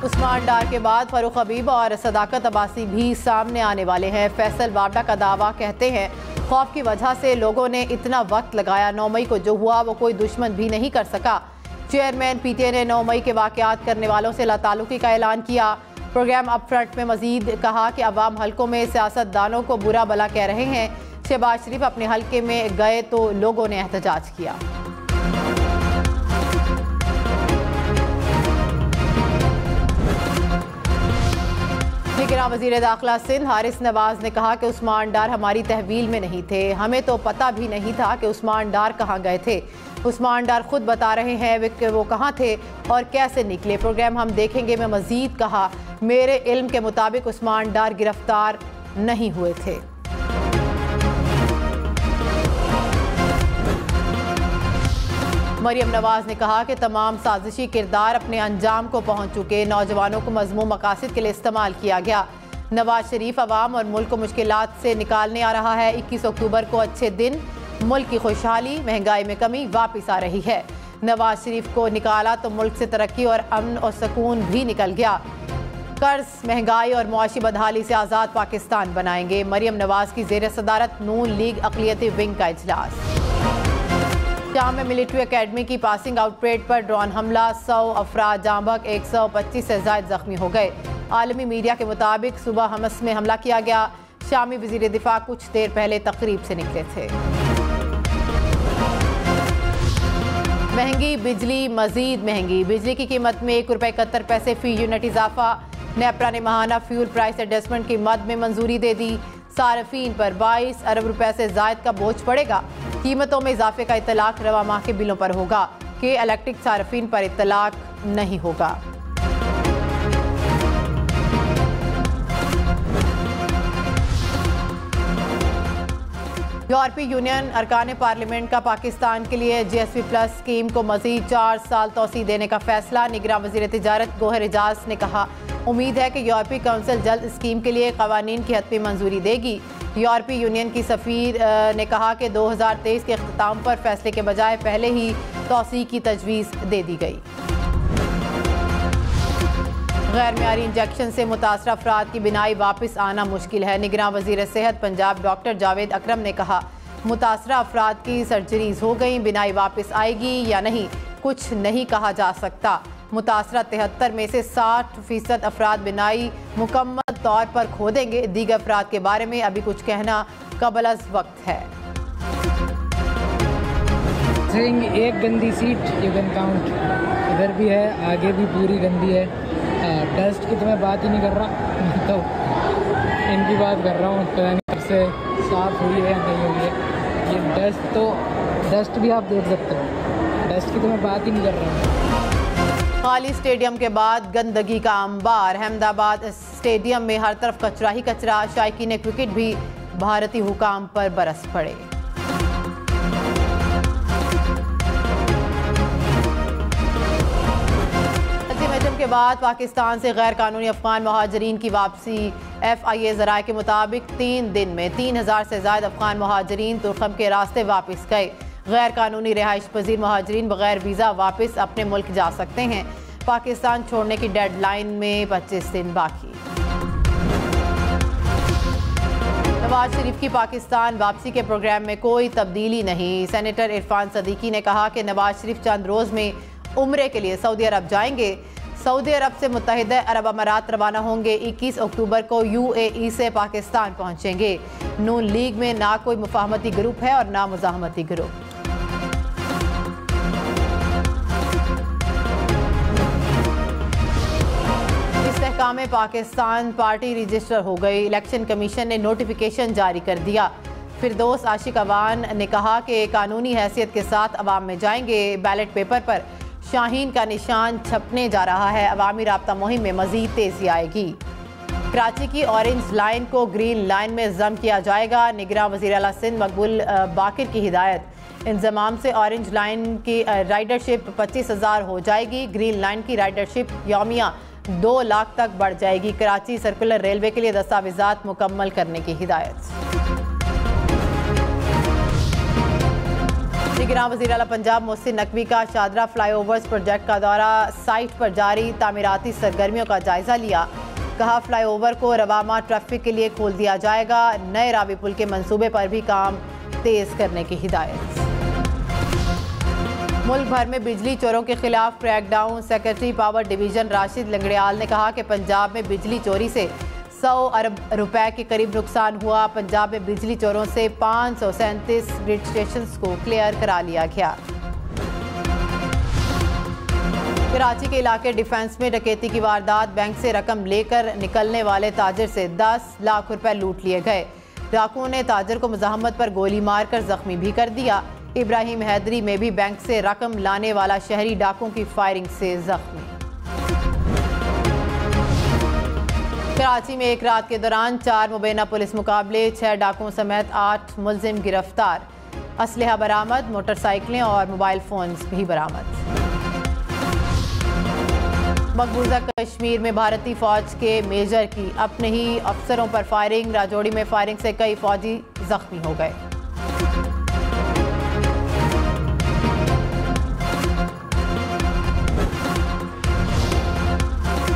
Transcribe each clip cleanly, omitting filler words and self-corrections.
उस्मान डार के बाद फारूक हबीब और सदाकत अब्बासी भी सामने आने वाले हैं। फैसल वावडा का दावा, कहते हैं खौफ की वजह से लोगों ने इतना वक्त लगाया, 9 मई को जो हुआ वो कोई दुश्मन भी नहीं कर सका। चेयरमैन पीटीआई ने 9 मई के वाक़यात करने वालों से लातालुकी का ऐलान किया। प्रोग्राम अप फ्रंट में मजीद कहा कि अवाम हल्कों में सियासतदानों को बुरा भला कह रहे हैं। शहबाज शरीफ अपने हल्के में गए तो लोगों ने एहतजाज किया। निगरान वज़ीर दाखिला सिंध हारिस नवाज ने कहा कि उस्मान डार हमारी तहवील में नहीं थे, हमें तो पता भी नहीं था कि उस्मान डार कहाँ गए थे। उस्मान डार खुद बता रहे हैं कि वो कहाँ थे और कैसे निकले। प्रोग्राम हम देखेंगे में मजीद कहा, मेरे इल्म के मुताबिक उस्मान डार गिरफ्तार नहीं हुए थे। मरियम नवाज ने कहा कि तमाम साजिशी किरदार अपने अंजाम को पहुंच चुके, नौजवानों को मज़मूम मकासद के लिए इस्तेमाल किया गया। नवाज शरीफ अवाम और मुल्क को मुश्किलात से निकालने आ रहा है। 21 अक्टूबर को अच्छे दिन, मुल्क की खुशहाली, महंगाई में कमी वापस आ रही है। नवाज शरीफ को निकाला तो मुल्क से तरक्की और अमन और सुकून भी निकल गया। कर्ज, महंगाई और मुआशी बदहाली से आज़ाद पाकिस्तान बनाएंगे। मरियम नवाज की ज़ेर सदारत नून लीग अक़लियती विंग का इजलास। शाम में मिलिट्री एकेडमी की पासिंग आउट परेड पर ड्रोन हमला, 100 अफराद जाँ बहक, 125 से ज़ायद जख्मी हो गए। आलमी मीडिया के मुताबिक सुबह हमस में हमला किया गया। शामी वज़ीर दिफा कुछ देर पहले तकरीब से निकले थे। महंगी बिजली, मजीद महंगी। बिजली की कीमत में ₹1.71 फी यूनिट इजाफा। नेपरा ने माहाना फ्यूल प्राइस एडजस्टमेंट की मद में मंजूरी दे दी। सार्फिन पर 22 अरब रुपए से जायद का बोझ पड़ेगा। कीमतों में इजाफे का इतलाक रवा माह के बिलों पर होगा कि इलेक्ट्रिक सार्फिन पर इतलाक नहीं होगा। यूरोपीय यूनियन अरकान पार्लियामेंट का पाकिस्तान के लिए GSP प्लस स्कीम को मजीद 4 साल तौसी देने का फैसला। निगरान वज़ीर तिजारत गोहर एजाज ने कहा, उम्मीद है कि यूरोपीय काउंसिल जल्द स्कीम के लिए कवानीन की हतमी मंजूरी देगी। यूरोपीय यूनियन की सफ़ीर ने कहा कि 2023 के अख्ताम पर फैसले के बजाय पहले ही तौसी की तजवीज़ दे दी गई। गैर मियारी इंजेक्शन से मुतासर अफराद की बिनाई वापस आना मुश्किल है। निगरान वज़ीर सेहत पंजाब डॉक्टर जावेद अकरम ने कहा, मुतासर अफराद की सर्जरीज हो गई, बिनाई वापस आएगी या नहीं कुछ नहीं कहा जा सकता। मुतासरा 73 में से 60% अफराद बिनाई मुकम्मल तौर पर खो देंगे। दीगर अफराद के बारे में अभी कुछ कहना कबल अज़ वक्त है। एक गंदी सीट, यू कैन काउंट, इधर भी है, आगे भी पूरी गंदी है। डस्ट की तो मैं बात ही नहीं कर रहा, तो इनकी बात कर रहा हूँ। पता नहीं कब से साफ हुई है या नहीं हुई है। ये डस्ट भी आप देख सकते हो, डस्ट की तो मैं बात ही नहीं कर रहा हूँ। खाली स्टेडियम के बाद गंदगी का अंबार। अहमदाबाद स्टेडियम में हर तरफ कचरा ही कचरा। शायकीन क्रिकेट भी भारतीय हुकाम पर बरस पड़े। के बाद पाकिस्तान से गैर कानूनी अफगान महाजरीन की वापसी। FIA ज़राए के मुताबिक 3 दिन में 3000 से ज़्यादा अफगान महाजरीन तुर्कम के रास्ते वापस गए। गैर कानूनी रिहाइश पजीर महाजरीन बगैर वीज़ा वापस अपने मुल्क जा सकते हैं। पाकिस्तान छोड़ने की डेडलाइन में 25 दिन बाकी। नवाज शरीफ की पाकिस्तान वापसी के प्रोग्राम में कोई तब्दीली नहीं। सेनेटर इरफान सदीकी ने कहा कि नवाज शरीफ चंद रोज़ में उम्रे के लिए सऊदी अरब जाएंगे। सऊदी अरब से मुत्तहिदा अरब अमारात रवाना होंगे। 21 अक्टूबर को UAE से पाकिस्तान पहुंचेंगे। नून लीग में ना कोई मुफाहमती ग्रुप है और ना मुजाहमती ग्रुप। इस्तेहकाम पाकिस्तान पार्टी रजिस्टर हो गई। इलेक्शन कमीशन ने नोटिफिकेशन जारी कर दिया। फिरदौस आशिक अवान ने कहा कि कानूनी हैसियत के साथ अवाम में जाएंगे। बैलेट पेपर पर शाहीन का निशान छपने जा रहा है। अवामी राब्ता मुहिम में मजीद तेजी आएगी। कराची की ऑरेंज लाइन को ग्रीन लाइन में जम किया जाएगा। निगरान वज़ीर आला सिंध मकबूल बाकिर की हिदायत। इंजमाम से ऑरेंज लाइन की राइडरशिप 25,000 हो जाएगी। ग्रीन लाइन की राइडरशिप यौमिया 2 लाख तक बढ़ जाएगी। कराची सर्कुलर रेलवे के लिए दस्तावेजात मुकम्मल करने की हिदायत। निगरान वज़ीर आला पंजाब मोहसिन नकवी का शादरा फ्लाईओवर्स प्रोजेक्ट का दौरा, साइट पर जारी तामीराती सरगर्मियों का जायजा लिया। कहा फ्लाईओवर को रवामा ट्रैफिक के लिए खोल दिया जाएगा। नए रावी पुल के मंसूबे पर भी काम तेज करने की हिदायत। मुल्क भर में बिजली चोरों के खिलाफ crackdown. Secretary power division Rashid Langrial ने कहा कि पंजाब में बिजली चोरी से 100 अरब रुपए के करीब नुकसान हुआ। पंजाब में बिजली चोरों से 537 ग्रिड स्टेशंस को क्लियर करा लिया गया। कराची के इलाके डिफेंस में डकैती की वारदात। बैंक से रकम लेकर निकलने वाले ताजिर से 10 लाख रुपए लूट लिए गए। डाकुओं ने ताजिर को मुज़ाहमत पर गोली मारकर जख्मी भी कर दिया। इब्राहिम हैदरी में भी बैंक से रकम लाने वाला शहरी डाकुओं की फायरिंग से जख्मी। कराची में एक रात के दौरान 4 मुबैना पुलिस मुकाबले, 6 डाकुओं समेत 8 मुलजिम गिरफ्तार। असलहा बरामद, मोटरसाइकिलें और मोबाइल फोन्स भी बरामद। मकबूजा कश्मीर में भारतीय फौज के मेजर की अपने ही अफसरों पर फायरिंग। राजौरी में फायरिंग से कई फौजी जख्मी हो गए।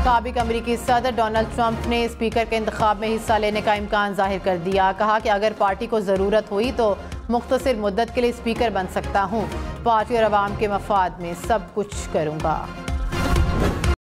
साबिक अमरीकी सदर डोनाल्ड ट्रंप ने स्पीकर के इंतखाब में हिस्सा लेने का इम्कान जाहिर कर दिया। कहा कि अगर पार्टी को ज़रूरत हुई तो मुख्तसर मुद्दत के लिए स्पीकर बन सकता हूँ। पार्टी और अवाम के मफाद में सब कुछ करूँगा।